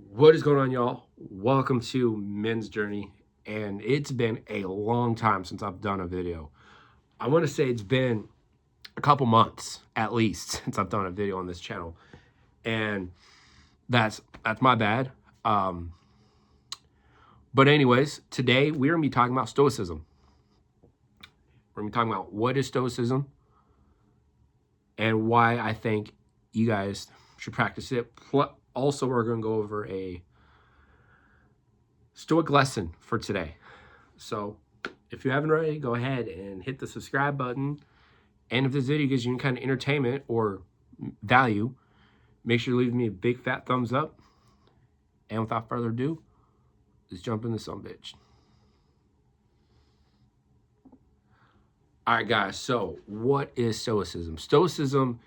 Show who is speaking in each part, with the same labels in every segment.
Speaker 1: What is going on, y'all? Welcome to Men's Journey. And it's been a long time since I've done a video. I want to say it's been a couple months at least since I've done a video on this channel. And that's my bad. But anyways, today we're going to be talking about stoicism. We're going to be talking about what is stoicism and why I think you guys should practice it. Also, we're going to go over a Stoic lesson for today. So if you haven't already, go ahead and hit the subscribe button. And if this video gives you any kind of entertainment or value, make sure to leave me a big fat thumbs up. And without further ado, let's jump into some bitch. All right, guys. So what is Stoicism? Stoicism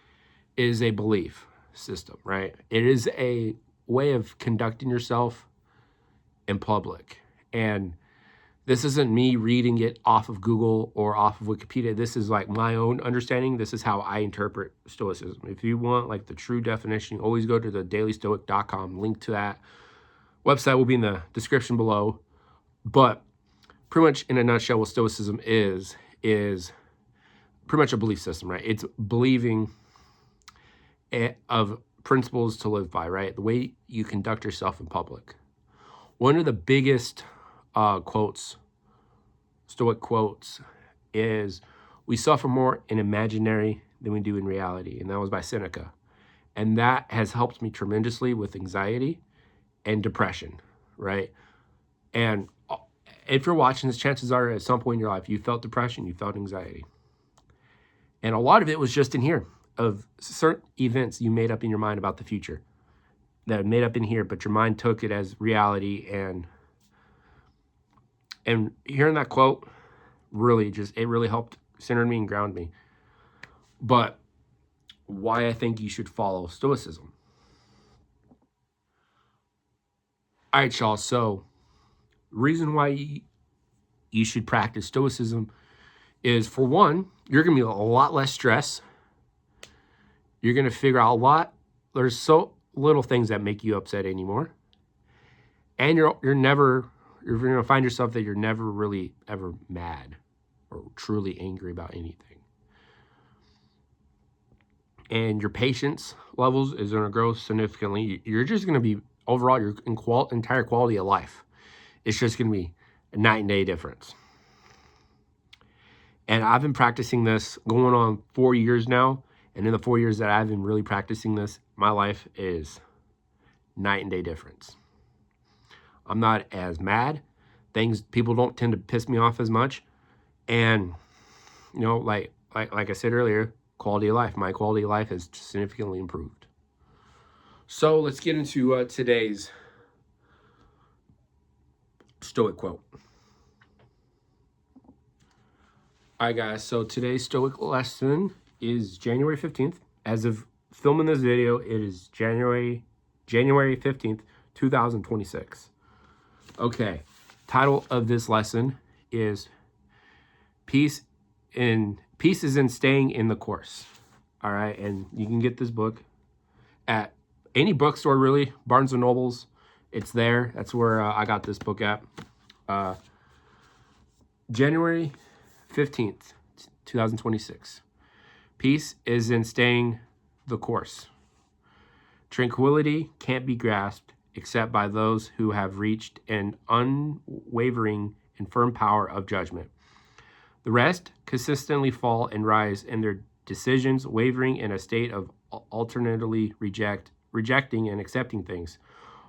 Speaker 1: is a belief system, right? It is a way of conducting yourself in public. And this isn't me reading it off of Google or off of Wikipedia. This is like my own understanding. This is how I interpret Stoicism. If you want like the true definition, always go to the dailystoic.com. Link to that website will be in the description below. But pretty much in a nutshell, what Stoicism is pretty much a belief system, right? It's believing of principles to live by, right? The way you conduct yourself in public. One of the biggest Stoic quotes, is we suffer more in imaginary than we do in reality. And that was by Seneca. And that has helped me tremendously with anxiety and depression, right? And if you're watching this, chances are at some point in your life, you felt depression, you felt anxiety. And a lot of it was just in here of certain events you made up in your mind about the future that made up in here, but your mind took it as reality. And hearing that quote really helped center me and ground me. But why I think you should follow Stoicism. All right, y'all. So reason why you should practice Stoicism is, for one, you're going to be a lot less stressed. You're going to figure out a lot. There's so little things that make you upset anymore. And you're going to find yourself that you're never really ever mad or truly angry about anything. And your patience levels is going to grow significantly. You're just going to be, overall, your entire quality of life, it's just going to be a night and day difference. And I've been practicing this going on 4 years now. And in the 4 years that I've been really practicing this, my life is night and day difference. I'm not as mad. People don't tend to piss me off as much. And, you know, like I said earlier, quality of life. My quality of life has significantly improved. So let's get into today's Stoic quote. All right, guys. So today's Stoic lesson is January 15th. As of filming this video, it is January 15th, 2026. Okay. Title of this lesson is Peace is in staying in the course. All right. And you can get this book at any bookstore, really. Barnes & Noble's. It's there. That's where I got this book at. January 15th, 2026. Peace is in staying the course. Tranquility can't be grasped except by those who have reached an unwavering and firm power of judgment. The rest consistently fall and rise in their decisions, wavering in a state of alternately rejecting and accepting things.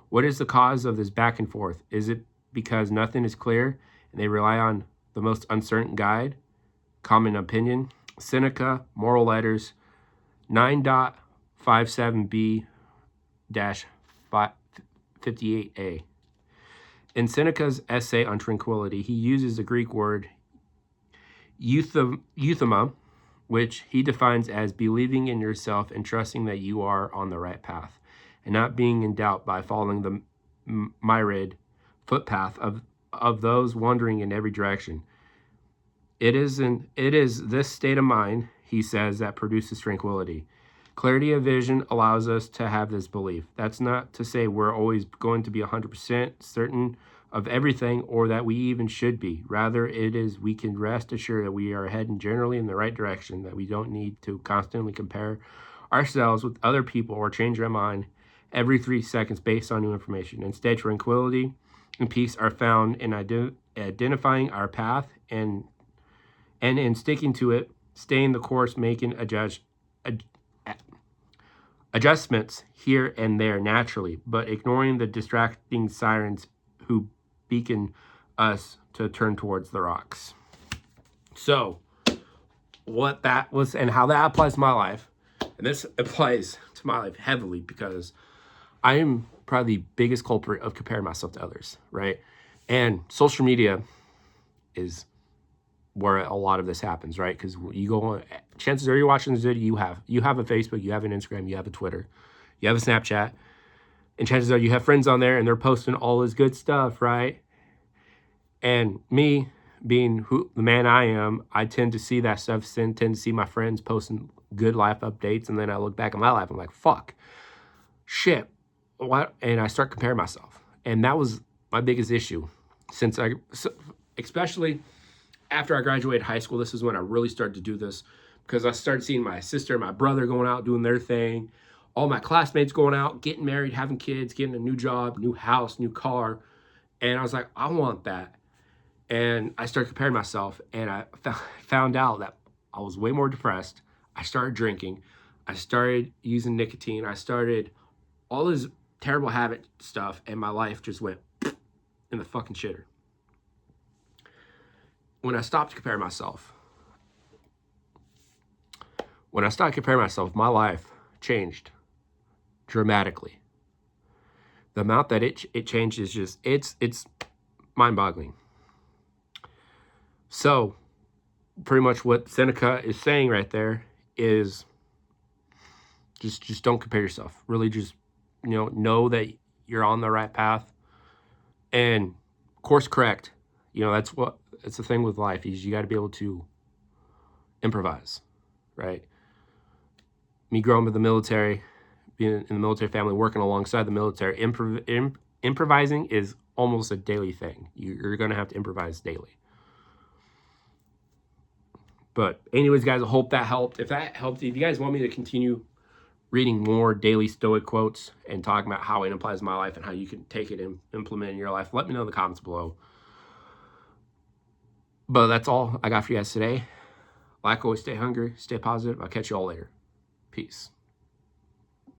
Speaker 1: What is the cause of this back and forth? Is it because nothing is clear and they rely on the most uncertain guide? Common opinion. Seneca, Moral Letters, 9.57b-58a. In Seneca's essay on tranquility, he uses the Greek word euthema, which he defines as believing in yourself and trusting that you are on the right path, and not being in doubt by following the myriad footpath of those wandering in every direction. It is this state of mind, he says, that produces tranquility. Clarity of vision allows us to have this belief. That's not to say we're always going to be 100% certain of everything or that we even should be. Rather, it is we can rest assured that we are heading generally in the right direction, that we don't need to constantly compare ourselves with other people or change our mind every 3 seconds based on new information. Instead, tranquility and peace are found in identifying our path and in sticking to it, staying the course, making adjustments here and there naturally, but ignoring the distracting sirens who beacon us to turn towards the rocks. So, what that was and how that applies to my life, and this applies to my life heavily because I am probably the biggest culprit of comparing myself to others, right? And social media is where a lot of this happens, right? Because you go on, chances are you're watching this video, you have a Facebook, you have an Instagram, you have a Twitter, you have a Snapchat, and chances are you have friends on there and they're posting all this good stuff, right? And me, being the man I am, I tend to see that stuff, tend to see my friends posting good life updates, and then I look back at my life, I'm like, fuck, shit, what? And I start comparing myself. And that was my biggest issue especially after I graduated high school. This is when I really started to do this, because I started seeing my sister and my brother going out doing their thing, all my classmates going out, getting married, having kids, getting a new job, new house, new car. And I was like, I want that. And I started comparing myself, and I found out that I was way more depressed. I started drinking. I started using nicotine. I started all this terrible habit stuff, and my life just went in the fucking shitter. When I stopped comparing myself, my life changed dramatically. The amount that it changed is just, it's mind-boggling. So, pretty much what Seneca is saying right there is just don't compare yourself. Really just, know that you're on the right path and course correct. It's the thing with life, is you got to be able to improvise, right? Me growing up in the military, being in the military family, working alongside the military, improvising is almost a daily thing. You're going to have to improvise daily. But anyways, guys, I hope that helped. If that helped, if you guys want me to continue reading more daily Stoic quotes and talking about how it applies to my life and how you can take it and implement it in your life, let me know in the comments below. But that's all I got for you guys today. Like always, stay hungry, stay positive. I'll catch you all later. Peace.